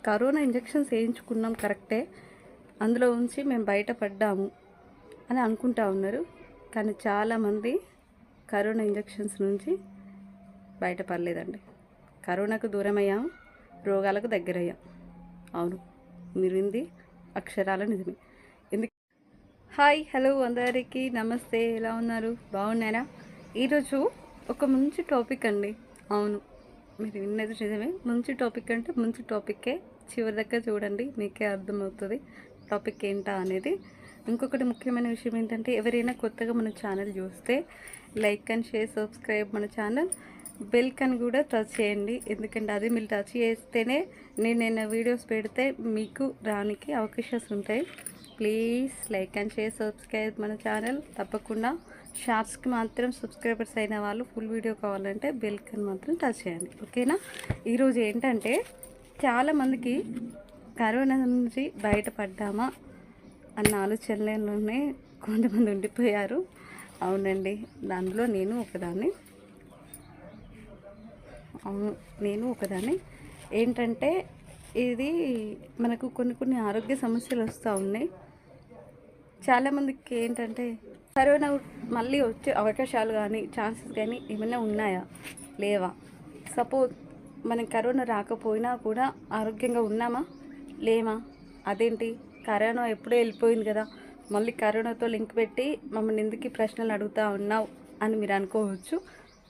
Corona injections వేయించుకున్నాం కరెక్టే, అందులో ఉంచి మేము బయటపడ్డాము అని అనుకుంటా ఉన్నారు. కానీ చాలామంది కరోనా ఇంజెక్షన్స్ నుంచి బయటపడలేదండి. కరోనాకు దూరం అయ్యాము, రోగాలకు దగ్గరయ్యాం. అవును, మీరు వింది అక్షరాల నిజమే. ఎందుకు? హాయ్, హలో అందరికీ నమస్తే. ఎలా ఉన్నారు? బాగున్నారా? ఈరోజు ఒక మంచి టాపిక్ అండి. అవును, మీరు విన్నది నిజమే. మంచి టాపిక్ అంటే మంచి టాపిక్కే. చివరి దగ్గర చూడండి, మీకే అర్థమవుతుంది టాపిక్ ఏంటా అనేది. ఇంకొకటి ముఖ్యమైన విషయం ఏంటంటే, ఎవరైనా కొత్తగా మన ఛానల్ చూస్తే లైక్ అండ్ షేర్, సబ్స్క్రైబ్ మన ఛానల్, బెల్ కన్ కూడా టచ్ చేయండి. ఎందుకంటే అది మీరు టచ్ చేస్తేనే నేను వీడియోస్ పెడితే మీకు రానికి అవకాశాలు ఉంటాయి. Please like and share, subscribe మన ఛానల్. తప్పకుండా షార్ట్స్కి మాత్రం సబ్స్క్రైబర్స్ అయిన వాళ్ళు ఫుల్ వీడియో కావాలంటే బెల్ కన్ మాత్రం టచ్ చేయండి, ఓకేనా? ఈరోజు ఏంటంటే, చాలామందికి కరోనా నుంచి బయటపడ్డామా అన్న ఆలోచనలోనే కొంతమంది ఉండిపోయారు. అవునండి, దానిలో నేను ఒకదాన్ని. ఏంటంటే, ఇది మనకు కొన్ని ఆరోగ్య సమస్యలు వస్తూ ఉన్నాయి. చాలామందికి ఏంటంటే, కరోనా మళ్ళీ వచ్చే అవకాశాలు కానీ ఛాన్సెస్ కానీ ఏమైనా ఉన్నాయా, లేవా? సపోజ్ మనం కరోనా రాకపోయినా కూడా ఆరోగ్యంగా ఉన్నామా, లేమా? అదేంటి, కరోనా ఎప్పుడే వెళ్ళిపోయింది కదా, మళ్ళీ కరోనాతో లింక్ పెట్టి మమ్మల్ని ఎందుకు ప్రశ్నలు అడుగుతూ ఉన్నావు అని మీరు అనుకోవచ్చు.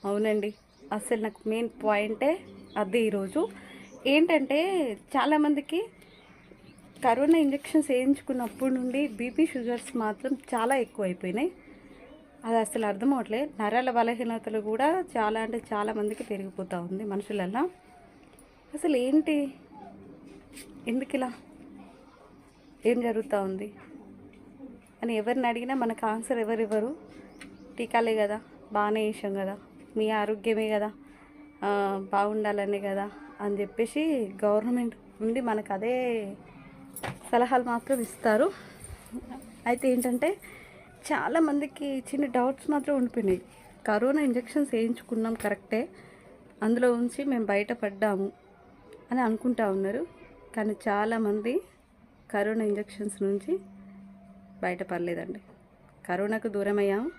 అవునండి, అసలు నాకు మెయిన్ పాయింటే అదే. ఈరోజు ఏంటంటే, చాలామందికి కరోనా ఇంజెక్షన్స్ వేయించుకున్నప్పటి నుండి బీపీ, షుగర్స్ మాత్రం చాలా ఎక్కువ అయిపోయినాయి. అది అసలు అర్థం అవట్లేదు. నరాల బలహీనతలు కూడా చాలా మందికి పెరిగిపోతూ ఉంది మనుషులల్లో. అసలు ఏంటి, ఎందుకు ఇలా, ఏం జరుగుతూ ఉంది అని ఎవరిని అడిగినా మనకు ఆన్సర్ ఎవరు టీకాలే కదా, బాగానే వేసాం కదా, మీ ఆరోగ్యమే కదా, బాగుండాలనే కదా అని చెప్పేసి గవర్నమెంట్ నుండి మనకు అదే సలహాలు మాత్రం ఇస్తారు. అయితే ఏంటంటే, చాలామందికి చిన్న డౌట్స్ మాత్రం ఉండిపోయినాయి. కరోనా ఇంజెక్షన్స్ వేయించుకున్నాం కరెక్టే, అందులో ఉంచి మేము బయటపడ్డాము అని అనుకుంటా ఉన్నారు. కానీ చాలామంది కరోనా ఇంజెక్షన్స్ నుంచి బయటపడలేదండి. కరోనాకు దూరం అయ్యాము,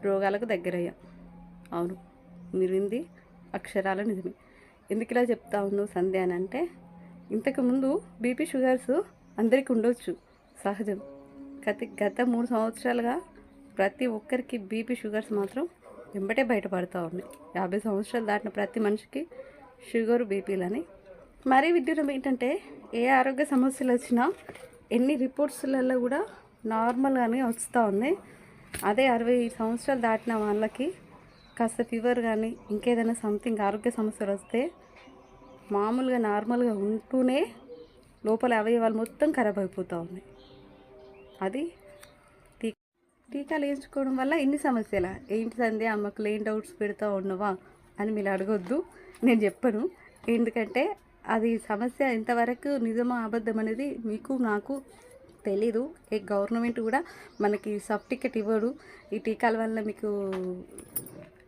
రోగాలకు దగ్గరయ్యాం. అవును, మీరు వింది అక్షరాల నిజమే. ఎందుకు ఇలా చెప్తా ఉన్నావు సంధ్య అని అంటే, ఇంతకుముందు బీపీ, షుగర్స్ అందరికీ ఉండొచ్చు, సహజం. గత 3 సంవత్సరాలుగా ప్రతి ఒక్కరికి బీపీ, షుగర్స్ మాత్రం వెంబటే బయటపడుతూ ఉన్నాయి. 50 సంవత్సరాలు దాటిన ప్రతి మనిషికి షుగరు, బీపీలని. మరీ విడ్డూరం ఏంటంటే, ఏ ఆరోగ్య సమస్యలు వచ్చినా ఎన్ని రిపోర్ట్స్లలో కూడా నార్మల్గానే వస్తూ ఉన్నాయి. అదే 60 సంవత్సరాలు దాటిన వాళ్ళకి కాస్త ఫీవర్ కానీ ఇంకేదైనా సంథింగ్ ఆరోగ్య సమస్యలు వస్తే మామూలుగా నార్మల్గా ఉంటూనే లోపల అవయవాలు మొత్తం ఖరాబ్ అయిపోతూ ఉన్నాయి. అది టీకాలు వేయించుకోవడం వల్ల ఇన్ని సమస్యల. ఏంటి సంధ్య, అమ్మకు లేని డౌట్స్ పెడతా ఉన్నవా అని మీరు అడగొద్దు, నేను చెప్పను. ఎందుకంటే అది సమస్య ఎంతవరకు నిజమా అబద్ధం అనేది మీకు నాకు తెలీదు. ఏ గవర్నమెంట్ కూడా మనకి సర్టిఫికెట్ ఇవ్వడు, ఈ టీకాల వల్ల మీకు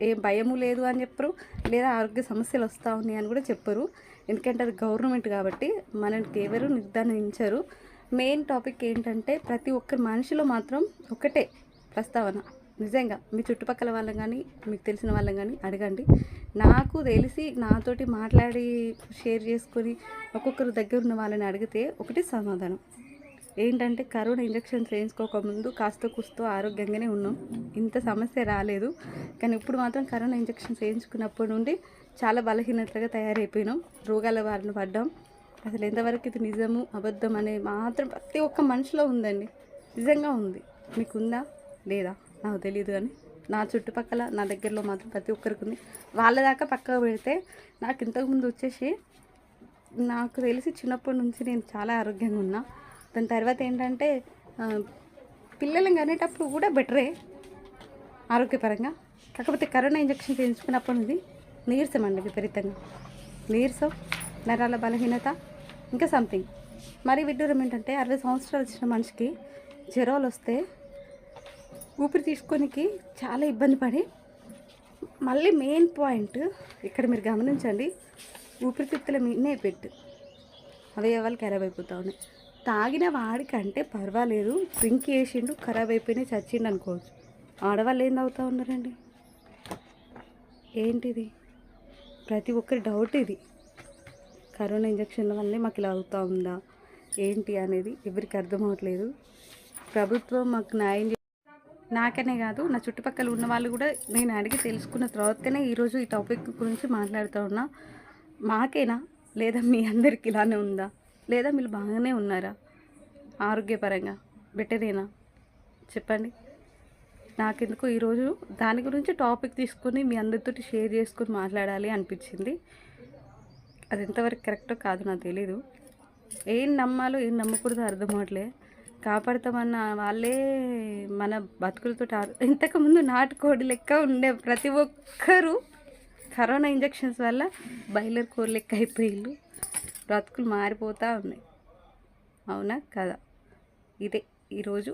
ఏం భయము లేదు అని చెప్పరు, లేదా ఆరోగ్య సమస్యలు వస్తూ ఉన్నాయి అని కూడా చెప్పరు. ఎందుకంటే అది గవర్నమెంట్ కాబట్టి మనకి ఎవరు నిర్ధారించరు. మెయిన్ టాపిక్ ఏంటంటే, ప్రతి ఒక్కరి మనిషిలో మాత్రం ఒకటే ప్రస్తావన. నిజంగా మీ చుట్టుపక్కల వాళ్ళని కానీ మీకు తెలిసిన వాళ్ళని కానీ అడగండి. నాకు తెలిసి నాతోటి మాట్లాడి షేర్ చేసుకొని ఒక్కొక్కరు దగ్గర ఉన్న వాళ్ళని అడిగితే ఒకటి సమాధానం ఏంటంటే, కరోనా ఇంజెక్షన్స్ వేయించుకోకముందు కాస్త కూస్తో ఆరోగ్యంగానే ఉన్నాం, ఇంత సమస్య రాలేదు. కానీ ఇప్పుడు మాత్రం కరోనా ఇంజెక్షన్స్ వేయించుకున్నప్పటి నుండి చాలా బలహీనతగా తయారైపోయినాం, రోగాల బారిన పడ్డాం. అసలు ఎంతవరకు ఇది నిజము అబద్ధం అనేది మాత్రం ప్రతి ఒక్క మనిషిలో ఉందండి. నిజంగా ఉంది. మీకుందా లేదా నాకు తెలియదు, కానీ నా చుట్టుపక్కల నా దగ్గరలో మాత్రం ప్రతి ఒక్కరికి ఉంది. వాళ్ళ దాకా పక్కకు పెడితే, నాకు ఇంతకుముందు వచ్చేసి నాకు తెలిసి చిన్నప్పటి నుంచి నేను చాలా ఆరోగ్యంగా ఉన్నా. దాని తర్వాత ఏంటంటే, పిల్లలను కనేటప్పుడు కూడా బెటరే ఆరోగ్యపరంగా. కాకపోతే కరోనా ఇంజెక్షన్ చేయించుకున్నప్పటి నుండి నీరసం అండి, విపరీతంగా నీరసం, నరాల బలహీనత, ఇంకా సంథింగ్. మరి విడ్డూరం ఏంటంటే, 60 సంవత్సరాలు వచ్చిన మనిషికి జ్వరాలు వస్తే ఊపిరి తీసుకోనికి చాలా ఇబ్బంది పడి, మళ్ళీ మెయిన్ పాయింట్ ఇక్కడ మీరు గమనించండి, ఊపిరితిత్తుల మీదనే పెట్టు. అవయవాలు ఖరాబ్ అయిపోతూ ఉన్నాయి. తాగిన వాడికంటే పర్వాలేదు, డ్రింక్ చేసిండు ఖరాబ్ అయిపోయినాయి చచ్చిండు అనుకోవచ్చు. ఆడవాళ్ళు ఏం తాగుతూ ఉన్నారండి? ఏంటిది? ప్రతి ఒక్కరి డౌట్ ఇది. కరోనా ఇంజక్షన్ల వల్లే మాకు ఇలా అవుతూ ఉందా ఏంటి అనేది ఎవరికి అర్థం అవ్వట్లేదు. ప్రభుత్వం మాకు న్యాయం నాకనే కాదు, నా చుట్టుపక్కల ఉన్న వాళ్ళు కూడా నేను అడిగి తెలుసుకున్న తర్వాతనే ఈరోజు ఈ టాపిక్ గురించి మాట్లాడుతూ ఉన్నా. మాకేనా, లేదా మీ అందరికి ఇలానే ఉందా, లేదా మీరు బాగానే ఉన్నారా? ఆరోగ్యపరంగా బెటరేనా చెప్పండి. నాకెందుకు ఈరోజు దాని గురించి టాపిక్ తీసుకొని మీ అందరితో షేర్ చేసుకొని మాట్లాడాలి అనిపించింది. అది ఎంతవరకు కరెక్టో కాదు నాకు తెలీదు. ఏం నమ్మాలో ఏం నమ్మకూడదో అర్థం అవ్వట్లే. కాపాడుతామన్న వాళ్ళే మన బతుకులతో ఇంతకుముందు నాటుకోడి లెక్క ఉండే ప్రతి ఒక్కరూ కరోనా ఇంజక్షన్స్ వల్ల బాయిలర్ కోడి లెక్క అయిపోయిళ్ళు. బ్రతుకులు మారిపోతూ ఉన్నాయి. అవునా కదా? ఇదే ఈరోజు